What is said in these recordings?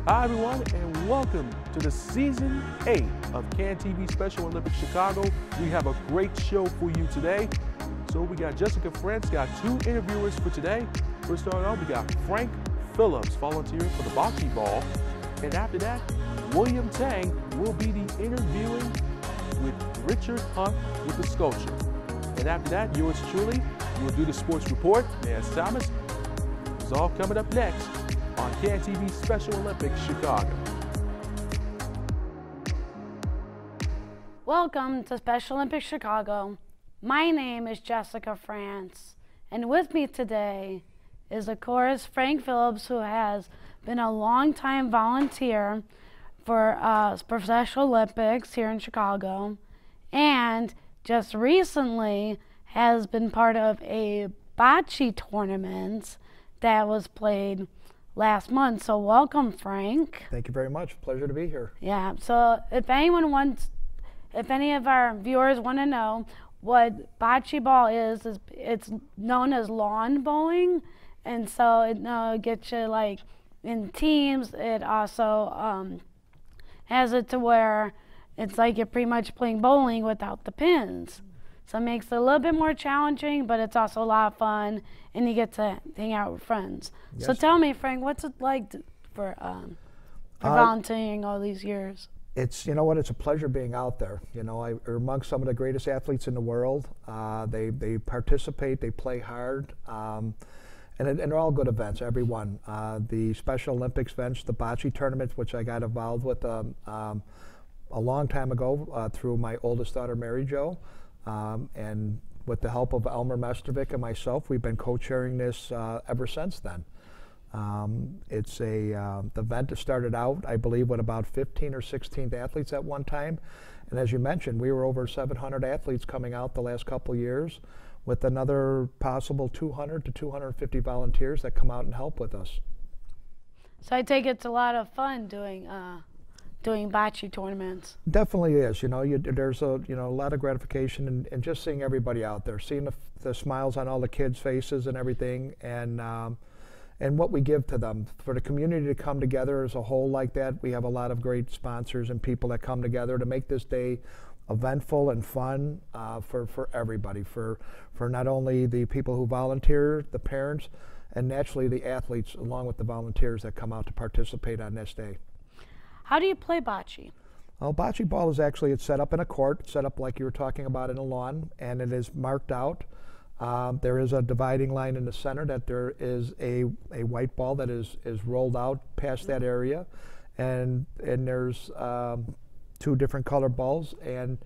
Hi everyone, and welcome to the Season 8 of CAN TV Special Olympics Chicago. We have a great show for you today. So we got Jessica Franz, got two interviewers for today. We're starting off, we got Frank Phillips volunteering for the bocce ball. And after that, William Tang will be the interviewing with Richard Hunt with the sculpture. And after that, yours truly will do the sports report. There's Thomas. It's all coming up next on CAN TV Special Olympics Chicago. Welcome to Special Olympics Chicago. My name is Jessica Franz, and with me today is, of course, Frank Phillips, who has been a longtime volunteer for Special Olympics here in Chicago, and just recently has been part of a bocce tournament that was played last month. So welcome, Frank. Thank you very much. Pleasure to be here. Yeah, so if any of our viewers want to know what bocce ball is it's known as lawn bowling, and so it gets you like in teams. It also has it to where it's like you're pretty much playing bowling without the pins. So it makes it a little bit more challenging, but it's also a lot of fun, and you get to hang out with friends. Yes. So tell me, Frank, what's it like for volunteering all these years? You know what, it's a pleasure being out there. You know, we're amongst some of the greatest athletes in the world. They participate, they play hard, and they're all good events, every one. The Special Olympics events, the bocce tournaments, which I got involved with a long time ago through my oldest daughter, Mary Jo. And with the help of Elmer Mestrovic and myself, we've been co-chairing this ever since then. It's the event that started out, I believe, with about 15 or 16 athletes at one time. And as you mentioned, we were over 700 athletes coming out the last couple of years, with another possible 200 to 250 volunteers that come out and help with us. So I take it's a lot of fun doing bocce tournaments. Definitely is. You know, there's a lot of gratification in just seeing everybody out there, seeing the smiles on all the kids' faces and everything, and what we give to them. For the community to come together as a whole like that, we have a lot of great sponsors and people that come together to make this day eventful and fun for everybody, for not only the people who volunteer, the parents, and naturally the athletes, along with the volunteers that come out to participate on this day. How do you play bocce? Well, bocce ball is actually, it's set up in a court, set up like you were talking about in a lawn, and it is marked out. There is a dividing line in the center that there is a white ball that is rolled out past that area, and there's two different color balls, and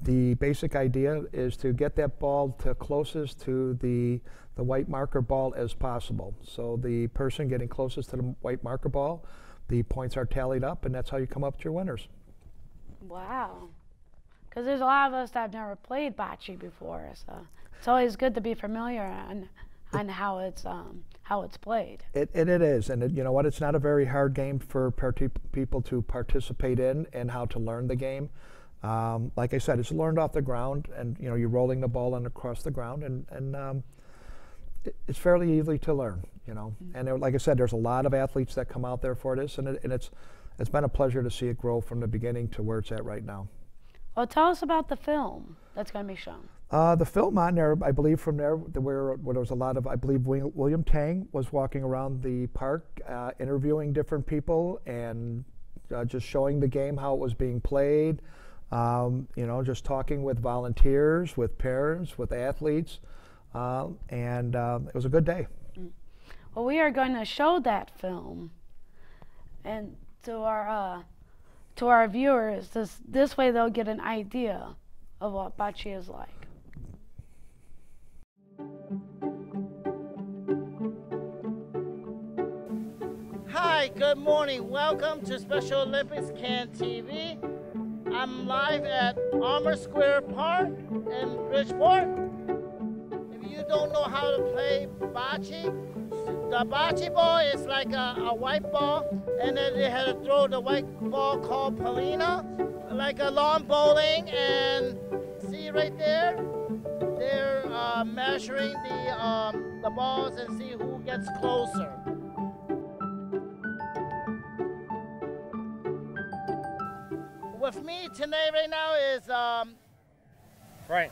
the basic idea is to get that ball to closest to the white marker ball as possible. So the person getting closest to the white marker ball, the points are tallied up, and that's how you come up with your winners. Wow. Because there's a lot of us that have never played bocce before, so it's always good to be familiar on how it's played. It is, and you know what? It's not a very hard game for people to participate in, and how to learn the game. Like I said, it's learned off the ground, and you know, you're rolling the ball across the ground, and it's fairly easy to learn, you know. Mm-hmm. And like I said, there's a lot of athletes that come out there for this, and it's been a pleasure to see it grow from the beginning to where it's at right now. Well, tell us about the film that's going to be shown. The film on there, I believe, from there where there was a lot of, I believe William Tang was walking around the park interviewing different people and just showing the game, how it was being played, you know, just talking with volunteers, with parents, with athletes. And it was a good day. Well, we are going to show that film, and to our viewers, this way they'll get an idea of what bocce is like. Hi, good morning. Welcome to Special Olympics CAN TV. I'm live at Armour Park in Bridgeport. If you don't know how to play bocce, the bocce ball is like a white ball, and then they had to throw the white ball called palina, like a lawn bowling. And see right there, they're measuring the balls and see who gets closer. with me today right now is Frank.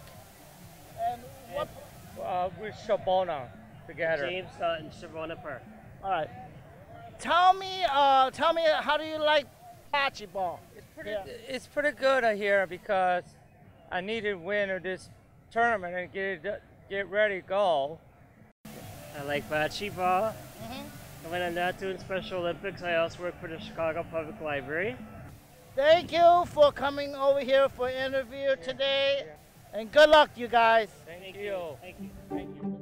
and what? We're Shabona together. James in Armour Park. All right. Tell me how do you like bocce ball? It's pretty good here because I need to win this tournament and get ready to go. I like bocce ball. And when I'm not doing Special Olympics, I also work for the Chicago Public Library. Thank you for coming over here for an interview today, and good luck, you guys. Thank you. Thank you. Thank you.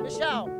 Michelle,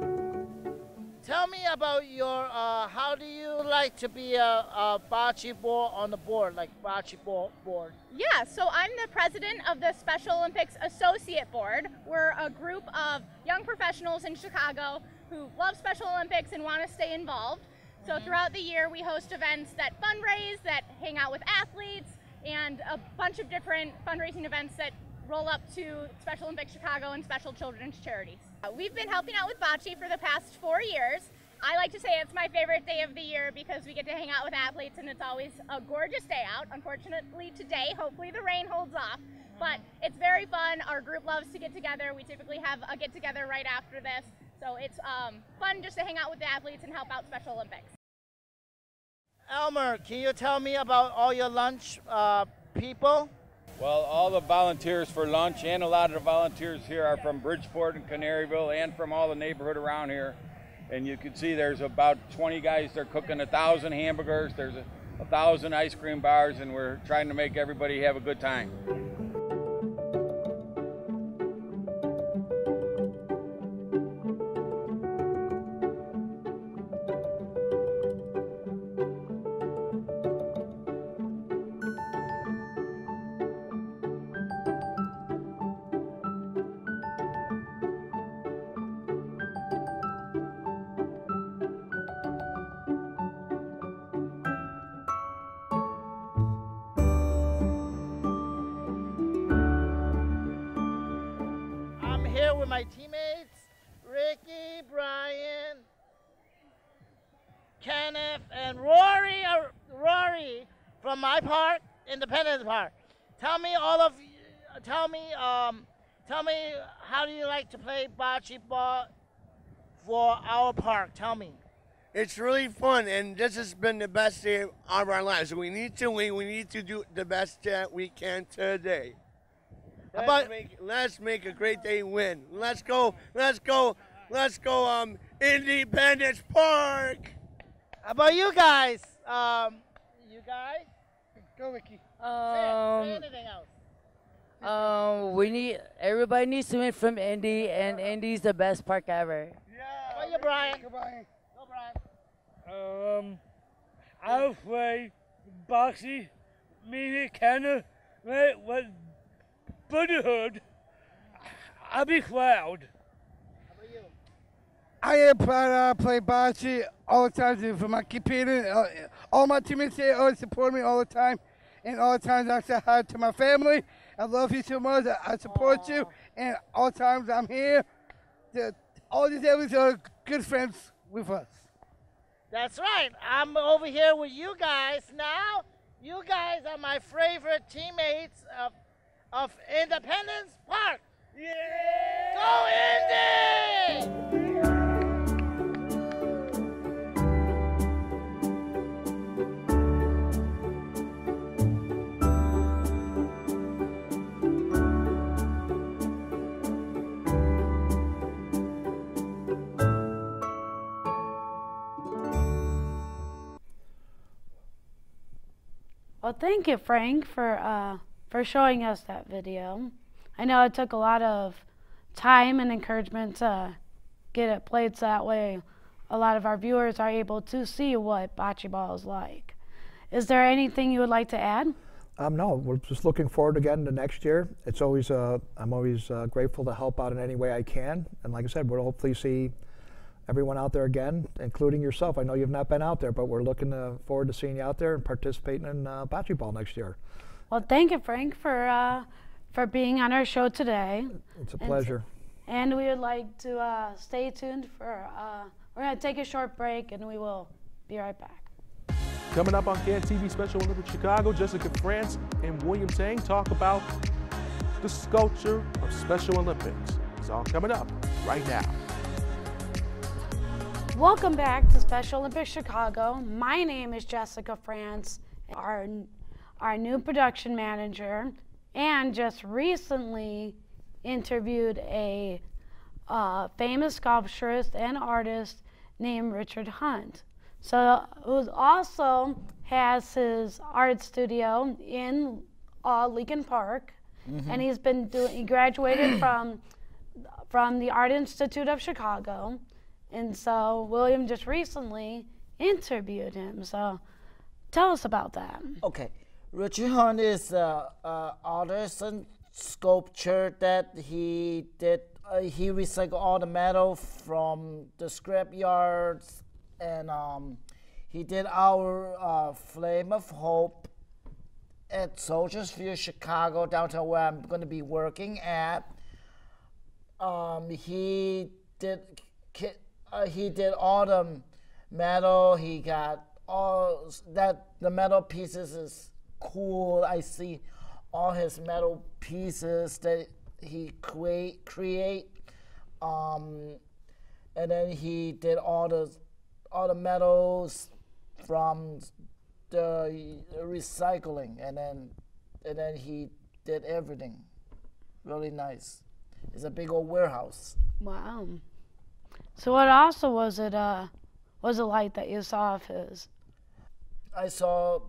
tell me about your, how do you like to be a bocce ball on the board, like bocce ball board? Yeah, so I'm the president of the Special Olympics Associate Board. We're a group of young professionals in Chicago who love Special Olympics and want to stay involved. So throughout the year we host events that fundraise, that hang out with athletes, and a bunch of different fundraising events that roll up to Special Olympics Chicago and special children's charities. We've been helping out with bocce for the past 4 years. I like to say it's my favorite day of the year because we get to hang out with athletes and it's always a gorgeous day out. Unfortunately today, hopefully the rain holds off, but it's very fun. Our group loves to get together. We typically have a get together right after this. So it's fun just to hang out with the athletes and help out Special Olympics. Elmer, can you tell me about all your lunch people? Well, all the volunteers for lunch and a lot of the volunteers here are from Bridgeport and Canaryville and from all the neighborhood around here. And you can see there's about 20 guys. They're cooking 1,000 hamburgers. There's 1,000 ice cream bars, and we're trying to make everybody have a good time. Here with my teammates, Ricky, Brian, Kenneth, and Rory from my park, Independence Park. Tell me how do you like to play bocce ball for our park? Tell me. It's really fun, and this has been the best day of our lives. We need to win. We need to do the best that we can today. Let's make a great day win. Let's go, Independence Park. How about you guys? Go, Ricky. Say anything else. Everybody needs to win from Indy, and Indy's the best park ever. Yeah. How about you, Brian? Go, Brian. Go, Brian. I play boxing, me and Canada, with brotherhood. I'll be proud. How about you? I am proud to play bocce all the time for my competing. All my teammates here always support me all the time. And all the times I say hi to my family. I love you so much. I support you. And all the times I'm here, all these athletes are good friends with us. That's right. I'm over here with you guys now. You guys are my favorite teammates of Independence Park. Yeah! Go Indy! Well, thank you, Frank, for showing us that video. I know it took a lot of time and encouragement to get it played so that way a lot of our viewers are able to see what bocce ball is like. Is there anything you would like to add? No, we're just looking forward again to next year. It's always, I'm always grateful to help out in any way I can. And like I said, we'll hopefully see everyone out there again, including yourself. I know you've not been out there, but we're looking forward to seeing you out there and participating in bocce ball next year. Well, thank you, Frank, for for being on our show today. It's a pleasure. And we would like to stay tuned for, we're going to take a short break and we will be right back. Coming up on CAN-TV Special Olympics Chicago, Jessica Franz and William Tang talk about the sculpture of Special Olympics. It's all coming up right now. Welcome back to Special Olympics Chicago. My name is Jessica Franz, our new production manager, and just recently interviewed a famous sculpturist and artist named Richard Hunt. So who also has his art studio in Lincoln Park, and he graduated from the Art Institute of Chicago, and so William just recently interviewed him. So tell us about that. Okay, Richard Hunt is an artist and sculpture that he did. He recycled all the metal from the scrap yards, and he did our Flame of Hope at Soldiers Field, Chicago, downtown where I'm going to be working at. He did all the metal. He got all that. The metal pieces is cool. I see all his metal pieces that he create. And then he did all the metals from the recycling, and then he did everything. Really nice. It's a big old warehouse. Wow. So what also was it like that you saw of his? I saw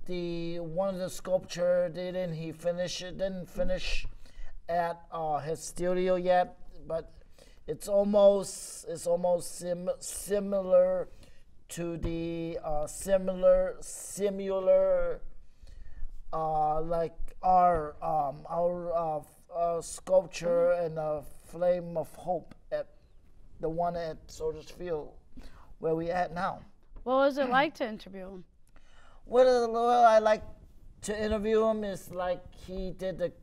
one of the sculpture didn't finish at his studio yet, but it's almost similar to the similar like our sculpture and the Flame of Hope at the one at Soldiers Field where we at now. What was it like to interview him? What I like to interview him is like he did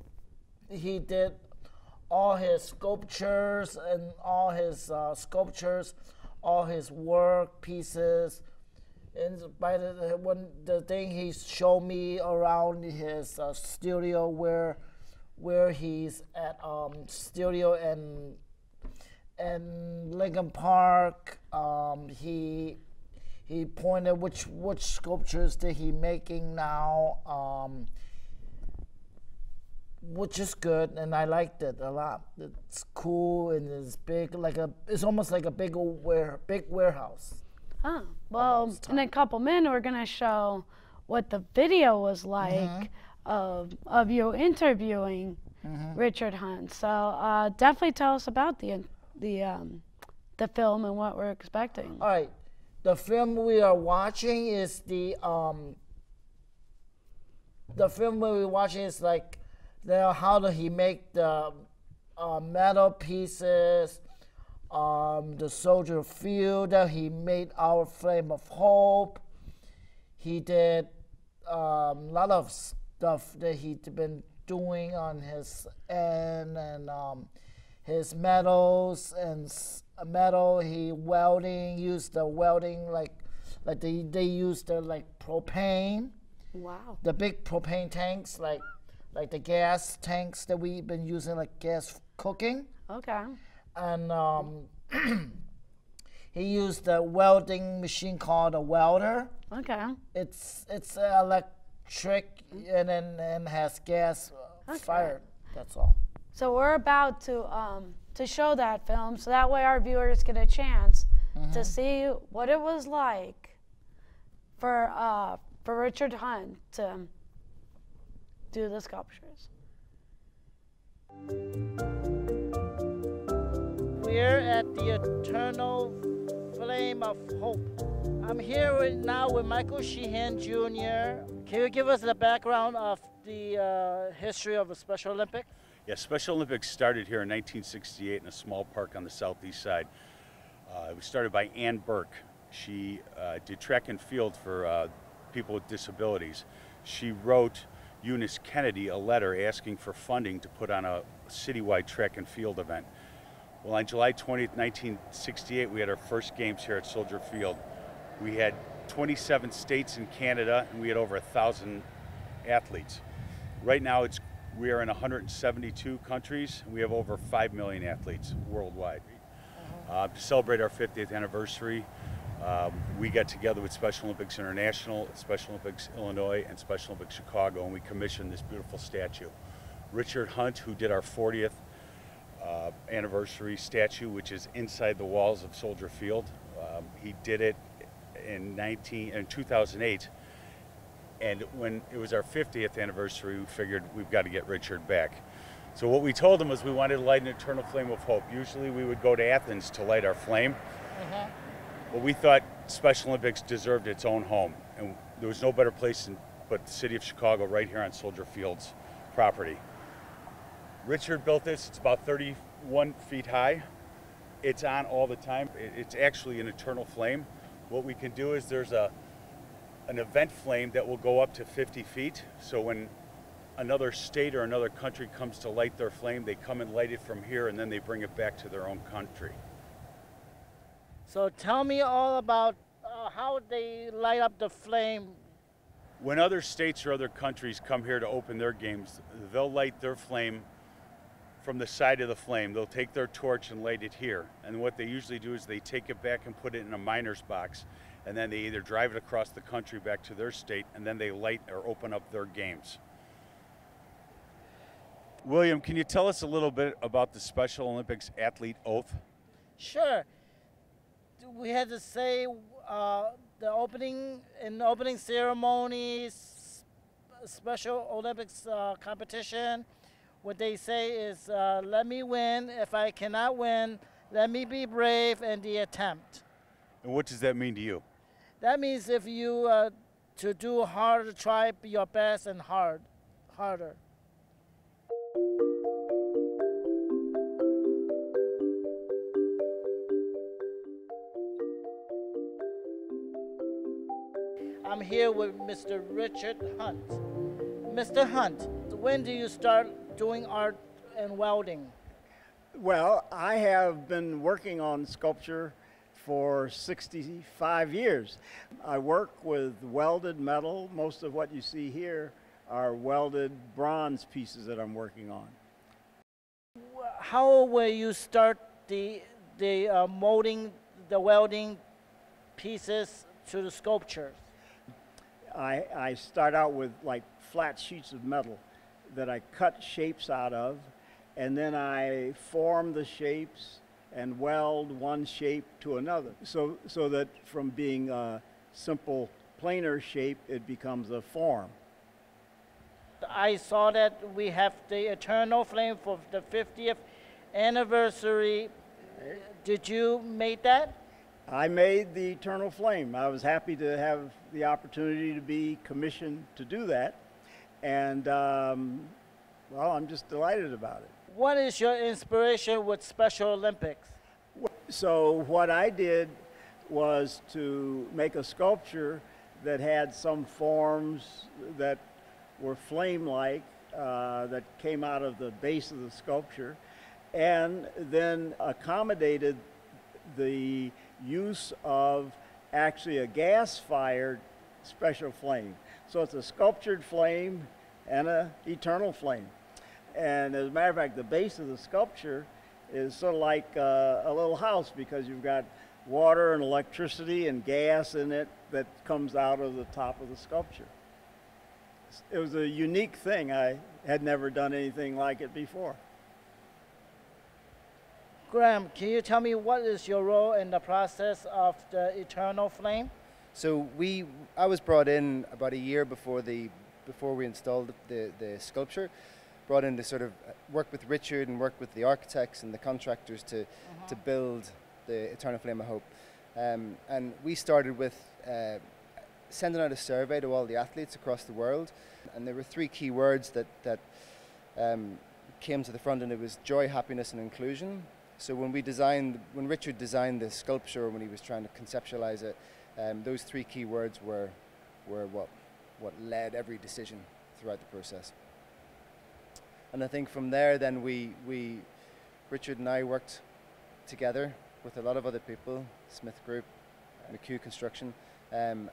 all his sculptures and all his all his work pieces. And by the thing he showed me around his studio where he's at studio and Lincoln Park, he pointed which sculptures that he making now, which is good, and I liked it a lot. It's cool and it's big, it's almost like a big warehouse. Oh, well, in a couple minutes we're gonna show what the video was like of you interviewing Richard Hunt. So definitely tell us about the film and what we're expecting. All right, the film we are watching is like how did he make the metal pieces, the Soldier Field that he made our Flame of Hope. He did a lot of stuff that he'd been doing on his end, and his metals and metal. He used the welding like they used the propane. Wow. The big propane tanks, like the gas tanks that we've been using, like gas cooking. Okay. And he used a welding machine called a welder. Okay. It's electric and has gas fired. That's all. So we're about to show that film, so that way our viewers get a chance to see what it was like for Richard Hunt to do the sculptures. We're at the Eternal Flame of Hope. I'm here now with Michael Sheehan Jr. Can you give us the background of the history of the Special Olympics? Yeah, Special Olympics started here in 1968 in a small park on the southeast side. It was started by Ann Burke. She did track and field for people with disabilities. She wrote Eunice Kennedy a letter asking for funding to put on a citywide track and field event. Well, on July 20th, 1968, we had our first games here at Soldier Field. We had 27 states in Canada, and we had over 1,000 athletes. Right now, we are in 172 countries, and we have over 5 million athletes worldwide. To celebrate our 50th anniversary, we got together with Special Olympics International, Special Olympics Illinois, and Special Olympics Chicago, and we commissioned this beautiful statue. Richard Hunt, who did our 40th anniversary statue, which is inside the walls of Soldier Field, he did it in 2008, and when it was our 50th anniversary, we figured we've got to get Richard back. So what we told him was we wanted to light an eternal flame of hope. Usually we would go to Athens to light our flame. But we thought Special Olympics deserved its own home, and there was no better place but the city of Chicago right here on Soldier Field's property. Richard built this. It's about 31 feet high. It's on all the time. It's actually an eternal flame. What we can do is there's an event flame that will go up to 50 feet. So when another state or another country comes to light their flame, they come and light it from here, and then they bring it back to their own country. So tell me all about how they light up the flame. When other states or other countries come here to open their games, they'll light their flame from the side of the flame. They'll take their torch and light it here. And what they usually do is they take it back and put it in a miner's box, and then they either drive it across the country back to their state, and then they light or open up their games. William, can you tell us a little bit about the Special Olympics athlete oath? Sure. We had to say the opening ceremonies, Special Olympics competition. What they say is, let me win. If I cannot win, let me be brave in the attempt. And what does that mean to you? That means if you to do harder, try your best and harder. I'm here with Mr. Richard Hunt. Mr. Hunt, when do you start doing art and welding? Well, I have been working on sculpture for 65 years. I work with welded metal. Most of what you see here are welded bronze pieces that I'm working on. How will you start the molding, the welding pieces to the sculptures? I start out with like flat sheets of metal that I cut shapes out of, and then I form the shapes and weld one shape to another, so that from being a simple planar shape, it becomes a form. I saw that we have the Eternal Flame for the 50th anniversary. Did you make that? I made the Eternal Flame. I was happy to have the opportunity to be commissioned to do that, and well, I'm just delighted about it. What is your inspiration with Special Olympics? So what I did was to make a sculpture that had some forms that were flame-like, that came out of the base of the sculpture, and then accommodated the use of actually a gas-fired special flame. So it's a sculptured flame and an eternal flame. And as a matter of fact, the base of the sculpture is sort of like a little house, because you've got water and electricity and gas in it that comes out of the top of the sculpture. It was a unique thing. I had never done anything like it before. Graham, can you tell me what is your role in the process of the Eternal Flame? So I was brought in about a year before we installed the sculpture, brought in to sort of work with Richard and work with the architects and the contractors to build the Eternal Flame of Hope. And we started with sending out a survey to all the athletes across the world, and there were 3 key words that came to the front, and it was joy, happiness, and inclusion. So when Richard designed the sculpture, when he was trying to conceptualize it, those 3 key words were what led every decision throughout the process. And I think from there, then Richard and I worked together with a lot of other people, Smith Group, McHugh Construction, and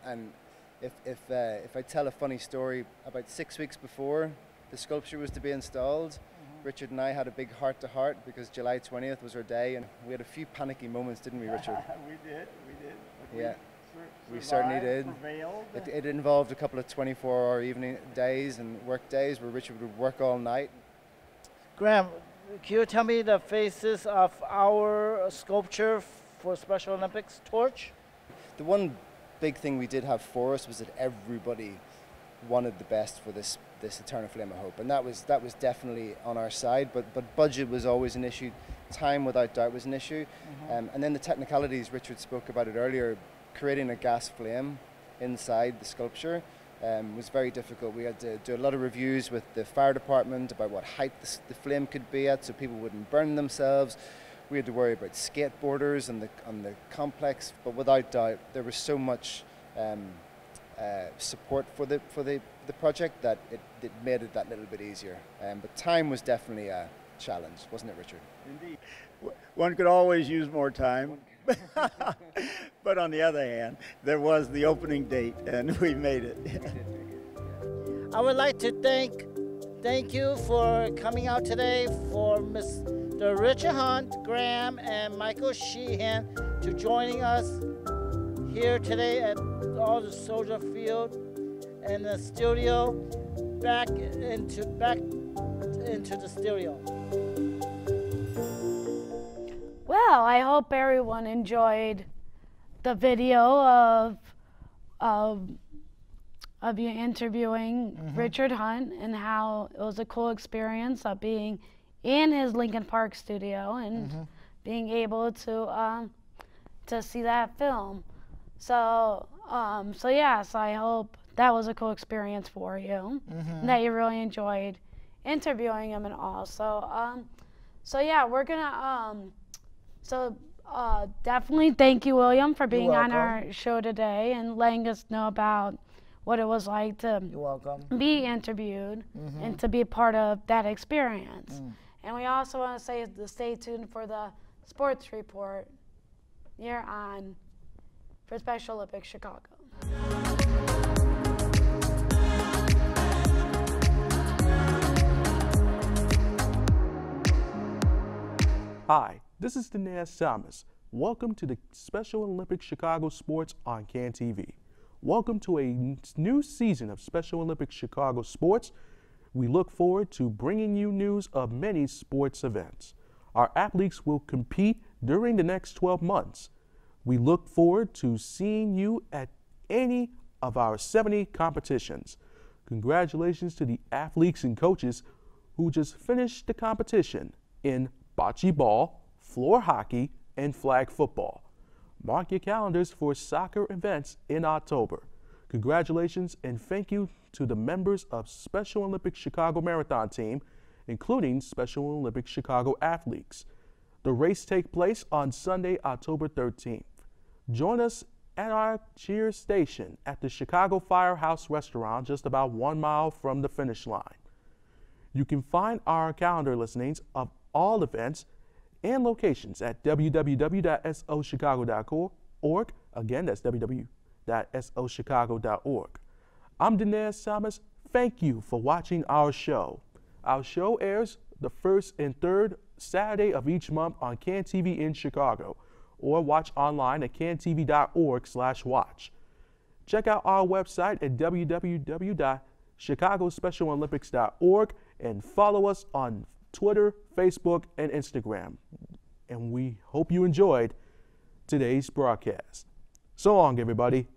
if I tell a funny story, about 6 weeks before the sculpture was to be installed, Richard and I had a big heart-to-heart because July 20th was our day, and we had a few panicky moments, didn't we, Richard? We did. Yeah, we certainly did. It involved a couple of 24-hour evening days and work days where Richard would work all night. Graham, can you tell me the faces of our sculpture for Special Olympics torch? The one big thing we did have for us was that everybody wanted the best for this Eternal Flame of Hope, and that was definitely on our side, but budget was always an issue. Time, without doubt, was an issue. And then the technicalities, Richard spoke about it earlier, creating a gas flame inside the sculpture was very difficult. We had to do a lot of reviews with the fire department about what height the flame could be at so people wouldn't burn themselves. We had to worry about skateboarders on the complex, but without doubt there was so much support for the project that it made it that little bit easier. But time was definitely a challenge, wasn't it, Richard? Indeed. One could always use more time. But on the other hand, there was the opening date, and we made it. I would like to thank you for coming out today, for Mr. Richard Hunt, Graham, and Michael Sheehan to joining us here today at all the Soldier Field and the studio, back into the studio. Well, I hope everyone enjoyed the video of you interviewing Richard Hunt, and how it was a cool experience of being in his Lincoln Park studio and being able to see that film. So yes, I hope that was a cool experience for you, and that you really enjoyed interviewing him and all. So yeah, we're gonna definitely thank you, William, for being on our show today and letting us know about what it was like to be interviewed and to be a part of that experience. And we also want to say to stay tuned for the sports report here on for Special Olympics Chicago. Hi, this is Dinesh Thomas. Welcome to the Special Olympics Chicago Sports on CAN TV. Welcome to a new season of Special Olympics Chicago Sports. We look forward to bringing you news of many sports events. Our athletes will compete during the next 12 months. We look forward to seeing you at any of our 70 competitions. Congratulations to the athletes and coaches who just finished the competition in bocce ball, floor hockey, and flag football. Mark your calendars for soccer events in October. Congratulations and thank you to the members of Special Olympics Chicago Marathon Team, including Special Olympics Chicago athletes. The race takes place on Sunday, October 13th. Join us at our cheer station at the Chicago Firehouse Restaurant, just about 1 mile from the finish line. You can find our calendar listings of all events and locations at www.sochicago.org. Again, that's www.sochicago.org. I'm Dinesh Thomas. Thank you for watching our show. Our show airs the first and third Saturday of each month on CAN TV in Chicago, or watch online at cantv.org/watch. Check out our website at www.chicagospecialolympics.org and follow us on Twitter, Facebook, and Instagram. And we hope you enjoyed today's broadcast. So long, everybody.